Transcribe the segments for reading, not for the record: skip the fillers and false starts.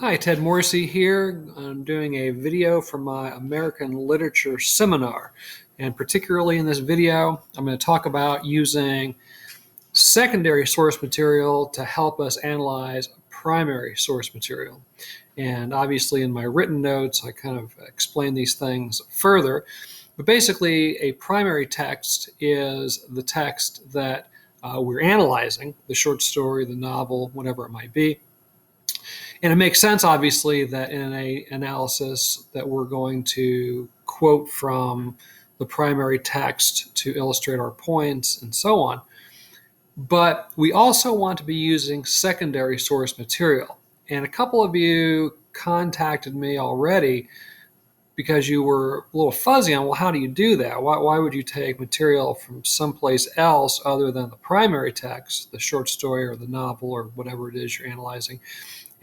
Hi, Ted Morrissey here. I'm doing a video for my American Literature seminar. And particularly in this video, I'm going to talk about using secondary source material to help us analyze primary source material. And obviously in my written notes, I kind of explain these things further. But basically, a primary text is the text that we're analyzing, the short story, the novel, whatever it might be. And it makes sense, obviously, that in an analysis that we're going to quote from the primary text to illustrate our points and so on. But we also want to be using secondary source material. And a couple of you contacted me already because you were a little fuzzy on, well, how do you do that? Why would you take material from someplace else other than the primary text, the short story or the novel or whatever it is you're analyzing,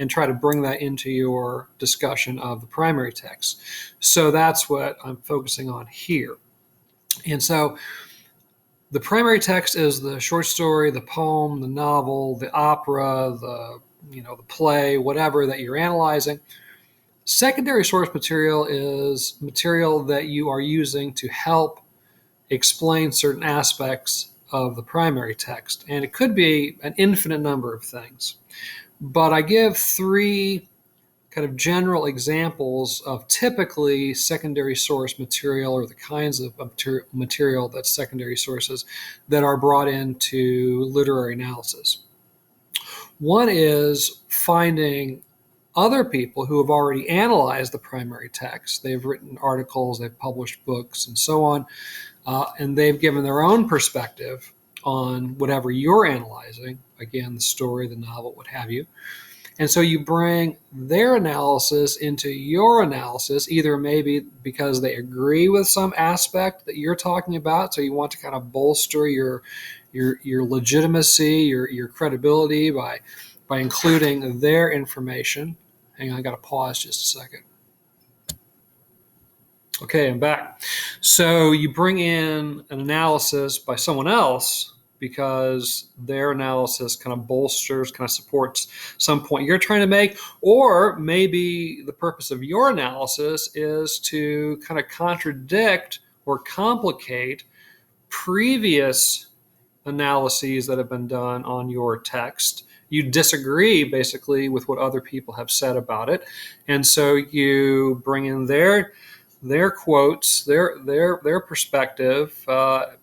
and try to bring that into your discussion of the primary text? So that's what I'm focusing on here. And so the primary text is the short story, the poem, the novel, the opera, the play, whatever that you're analyzing. Secondary source material is material that you are using to help explain certain aspects of the primary text. And it could be an infinite number of things. But I give three kind of general examples of typically secondary source material, or the kinds of material that's secondary sources that are brought into literary analysis. One is finding other people who have already analyzed the primary text. They've written articles, they've published books, and so on, and they've given their own perspective on whatever you're analyzing, again, the story, the novel, what have you. And so you bring their analysis into your analysis, either maybe because they agree with some aspect that you're talking about, so you want to kind of bolster your legitimacy, your credibility by including their information. Hang on, I got to pause just a second. Okay, I'm back. So you bring in an analysis by someone else because their analysis kind of bolsters, kind of supports some point you're trying to make, or maybe the purpose of your analysis is to kind of contradict or complicate previous analyses that have been done on your text. You disagree basically with what other people have said about it, and so you bring in their quotes, their perspective,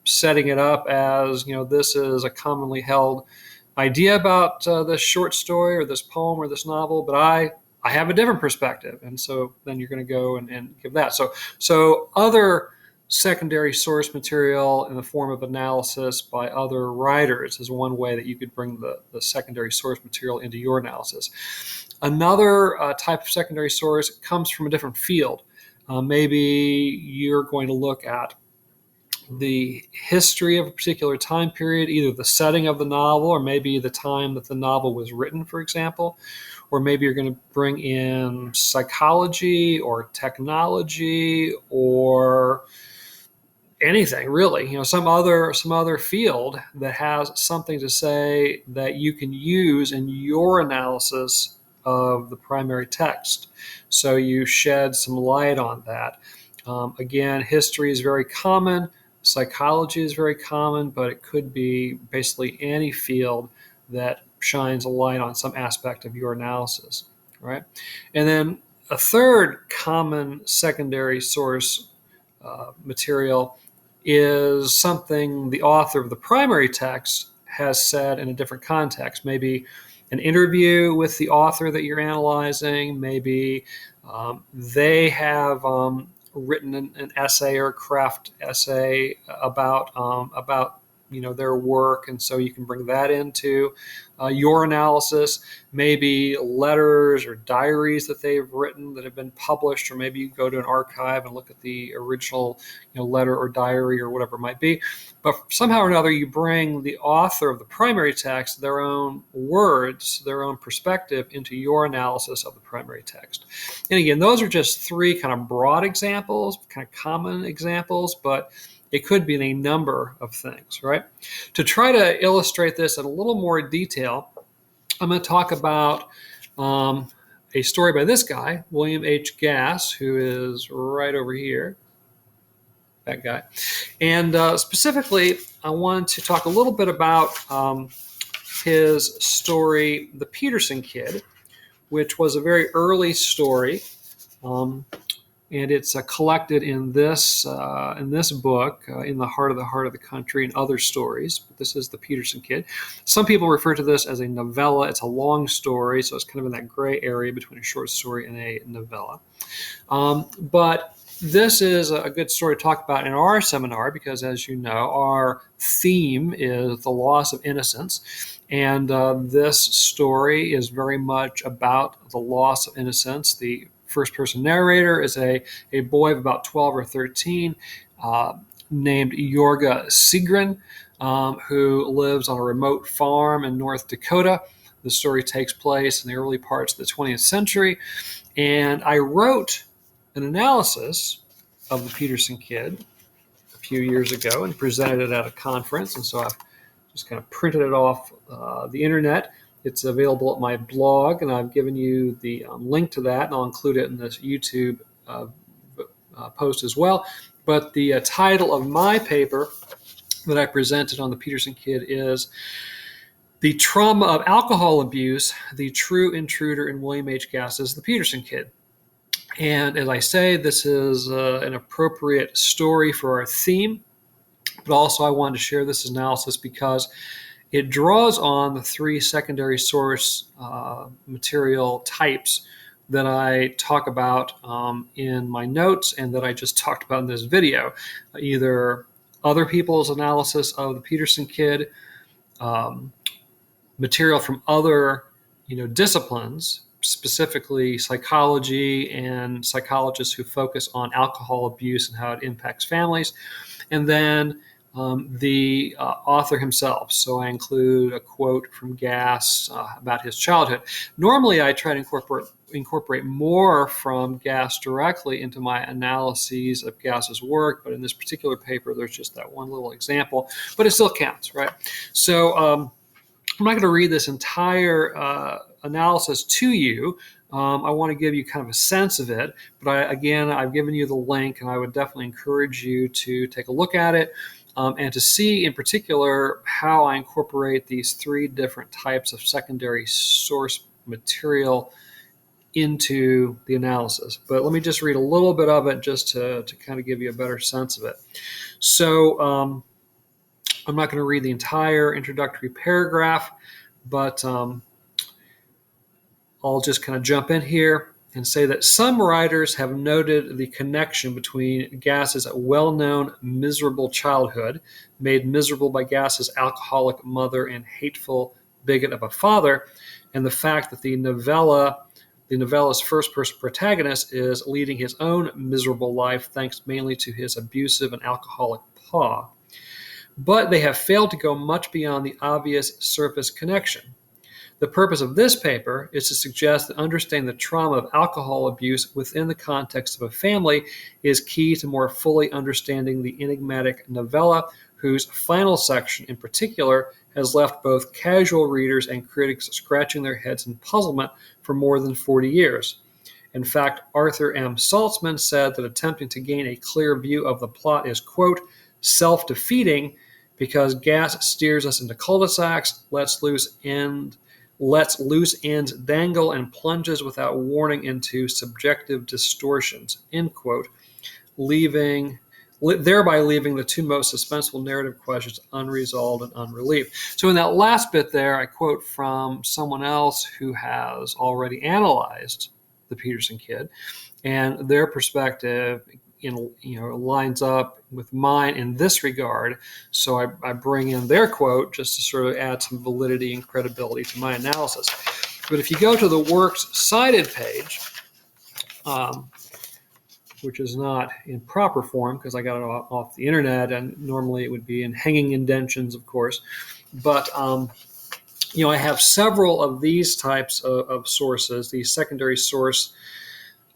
setting it up as, this is a commonly held idea about this short story or this poem or this novel, but I have a different perspective, and so then you're going to go and give that. So other secondary source material in the form of analysis by other writers is one way that you could bring the secondary source material into your analysis. Another type of secondary source comes from a different field. Maybe you're going to look at the history of a particular time period, either the setting of the novel or maybe the time that the novel was written, for example. Or maybe you're going to bring in psychology or technology or anything really, some other field that has something to say that you can use in your analysis of the primary text. So you shed some light on that. Again, history is very common, psychology is very common, but it could be basically any field that shines a light on some aspect of your analysis, right? And then a third common secondary source material is something the author of the primary text has said in a different context. Maybe an interview with the author that you're analyzing. Maybe they have written an essay or craft essay about their work, and so you can bring that into your analysis. Maybe letters or diaries that they've written that have been published, or maybe you go to an archive and look at the original letter or diary or whatever it might be. But somehow or another, you bring the author of the primary text, their own words, their own perspective into your analysis of the primary text. And again, those are just three kind of broad examples, kind of common examples, but it could be in a number of things, right? To try to illustrate this in a little more detail, I'm going to talk about a story by this guy, William H. Gass, who is right over here, that guy. And specifically, I wanted to talk a little bit about his story, The Peterson Kid, which was a very early story. And it's collected in this book, In the Heart of the Country, and Other Stories. But this is The Peterson Kid. Some people refer to this as a novella. It's a long story, so it's kind of in that gray area between a short story and a novella. But this is a good story to talk about in our seminar because, as you know, our theme is the loss of innocence. And this story is very much about the loss of innocence. The first-person narrator is a boy of about 12 or 13 named Jorge Sigren, who lives on a remote farm in North Dakota. The story takes place in the early parts of the 20th century. And I wrote an analysis of The Peterson Kid a few years ago and presented it at a conference. And so I've just kind of printed it off the internet. It's available at my blog, and I've given you the link to that, and I'll include it in this YouTube post as well. But the title of my paper that I presented on The Peterson Kid is The Trauma of Alcohol Abuse, the True Intruder in William H. Gass's The Peterson Kid. And as I say, this is an appropriate story for our theme, but also I wanted to share this analysis because it draws on the three secondary source material types that I talk about in my notes and that I just talked about in this video. Either other people's analysis of the Peterson Kid, material from other disciplines, specifically psychology and psychologists who focus on alcohol abuse and how it impacts families, and then the author himself. So I include a quote from Gass about his childhood. Normally, I try to incorporate more from Gass directly into my analyses of Gass's work, but in this particular paper, there's just that one little example, but it still counts, right? So I'm not going to read this entire analysis to you. I want to give you kind of a sense of it, but I've given you the link, and I would definitely encourage you to take a look at it. And to see in particular how I incorporate these three different types of secondary source material into the analysis. But let me just read a little bit of it just to kind of give you a better sense of it. So I'm not going to read the entire introductory paragraph, but I'll just kind of jump in here and say that some writers have noted the connection between Gass's well-known miserable childhood, made miserable by Gass's alcoholic mother and hateful bigot of a father, and the fact that the novella's first-person protagonist is leading his own miserable life thanks mainly to his abusive and alcoholic pa. But they have failed to go much beyond the obvious surface connection. The purpose of this paper is to suggest that understanding the trauma of alcohol abuse within the context of a family is key to more fully understanding the enigmatic novella, whose final section in particular has left both casual readers and critics scratching their heads in puzzlement for more than 40 years. In fact, Arthur M. Saltzman said that attempting to gain a clear view of the plot is, quote, self-defeating because Gass steers us into cul-de-sacs, lets loose ends dangle, and plunges without warning into subjective distortions, end quote, thereby leaving the two most suspenseful narrative questions unresolved and unrelieved. So in that last bit there, I quote from someone else who has already analyzed the Peterson Kid, and their perspective lines up with mine in this regard. So I bring in their quote just to sort of add some validity and credibility to my analysis. But if you go to the Works Cited page, which is not in proper form because I got it off the internet, and normally it would be in hanging indentions, of course. But I have several of these types of sources, these secondary source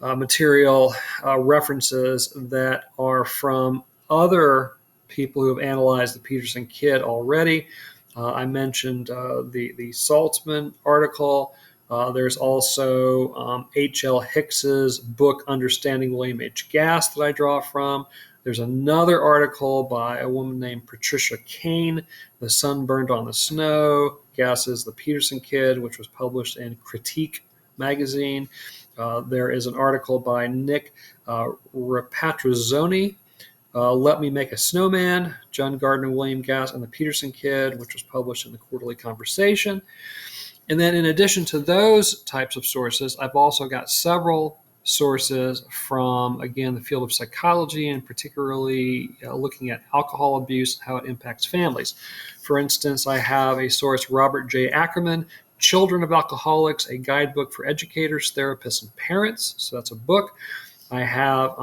material references that are from other people who have analyzed the Peterson Kid already. I mentioned the Saltzman article. There's also H.L. Hicks's book, Understanding William H. Gass, that I draw from. There's another article by a woman named Patricia Kane, The Sun Burned on the Snow, Gass's The Peterson Kid, which was published in Critique magazine. There is an article by Nick Rapatrizzoni, Let Me Make a Snowman, John Gardner, William Gass, and the Peterson Kid, which was published in the Quarterly Conversation. And then in addition to those types of sources, I've also got several sources from, again, the field of psychology, and particularly looking at alcohol abuse and how it impacts families. For instance, I have a source, Robert J. Ackerman, Children of Alcoholics, a guidebook for educators, therapists, and parents. So that's a book. I have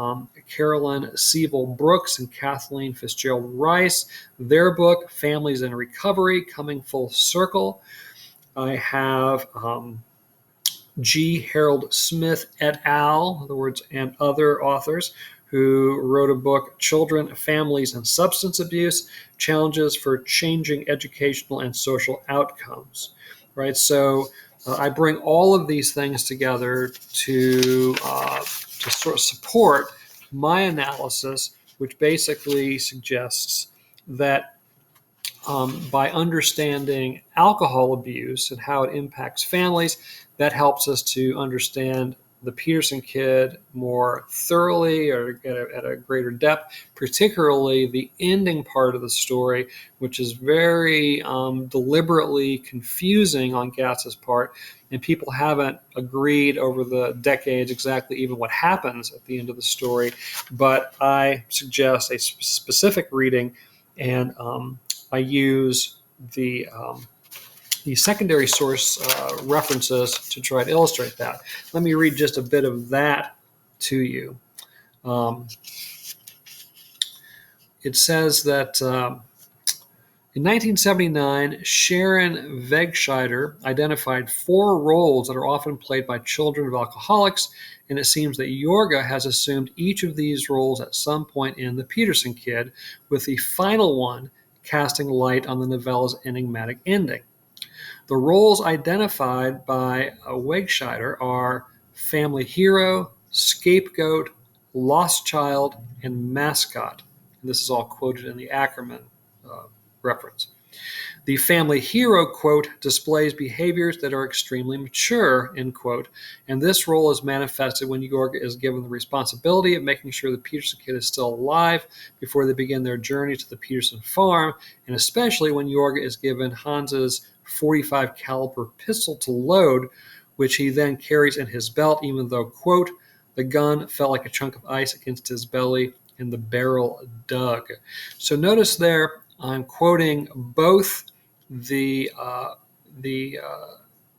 Carolyn Seville Brooks and Kathleen Fitzgerald Rice, their book, Families in Recovery, Coming Full Circle. I have G. Harold Smith et al., in other words, and other authors who wrote a book, Children, Families, and Substance Abuse, Challenges for Changing Educational and Social Outcomes. Right, so I bring all of these things together to sort of support my analysis, which basically suggests that by understanding alcohol abuse and how it impacts families, that helps us to understand the Peterson Kid more thoroughly or at a greater depth, particularly the ending part of the story, which is very deliberately confusing on Gass's part. And people haven't agreed over the decades exactly even what happens at the end of the story. But I suggest a specific reading, and I use the secondary source references to try to illustrate that. Let me read just a bit of that to you. It says that in 1979, Sharon Wegscheider identified 4 roles that are often played by children of alcoholics, and it seems that Jorge has assumed each of these roles at some point in The Peterson Kid, with the final one casting light on the novella's enigmatic ending. The roles identified by Wegscheider are family hero, scapegoat, lost child, and mascot. And this is all quoted in the Ackerman reference. The family hero, quote, displays behaviors that are extremely mature, end quote, and this role is manifested when Jorge is given the responsibility of making sure the Peterson Kid is still alive before they begin their journey to the Peterson farm, and especially when Jorge is given Hans's .45 caliber pistol to load, which he then carries in his belt, even though, quote, the gun felt like a chunk of ice against his belly and the barrel dug. So notice there, I'm quoting both the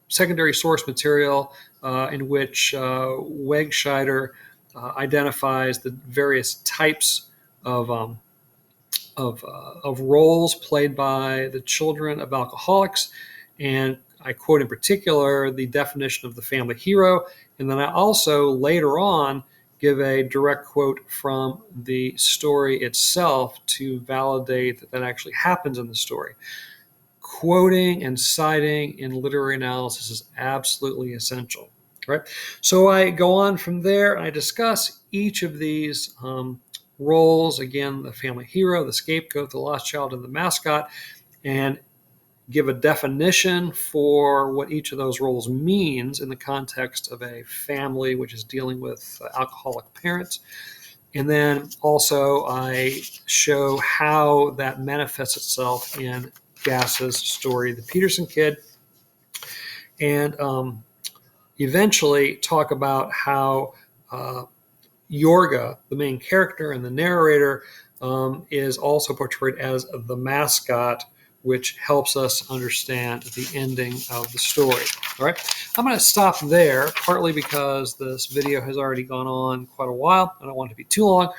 secondary source material in which Wegscheider identifies the various types of roles played by the children of alcoholics, and I quote in particular the definition of the family hero, and then I also later on give a direct quote from the story itself to validate that that actually happens in the story. Quoting and citing in literary analysis is absolutely essential, right? So I go on from there. I discuss each of these roles, again, the family hero, the scapegoat, the lost child, and the mascot, and give a definition for what each of those roles means in the context of a family which is dealing with alcoholic parents. And then also I show how that manifests itself in Gass's story, The Peterson Kid, and eventually talk about how Jorge, the main character and the narrator, is also portrayed as the mascot, which helps us understand the ending of the story. All right, I'm going to stop there, partly because this video has already gone on quite a while. I don't want it to be too long.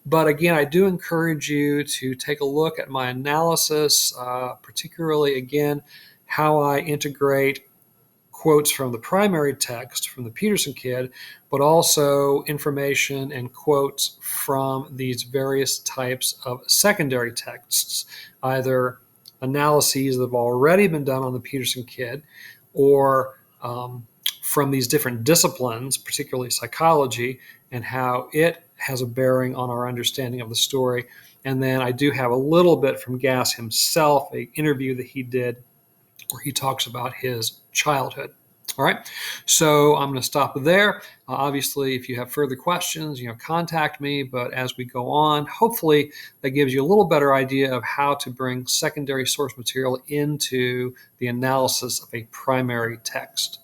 But again, I do encourage you to take a look at my analysis, particularly, again, how I integrate quotes from the primary text from the Peterson Kid, but also information and quotes from these various types of secondary texts, either analyses that have already been done on the Peterson Kid or from these different disciplines, particularly psychology, and how it has a bearing on our understanding of the story. And then I do have a little bit from Gass himself, an interview that he did where he talks about his childhood. All right, so I'm going to stop there. Obviously, if you have further questions, contact me. But as we go on, hopefully that gives you a little better idea of how to bring secondary source material into the analysis of a primary text.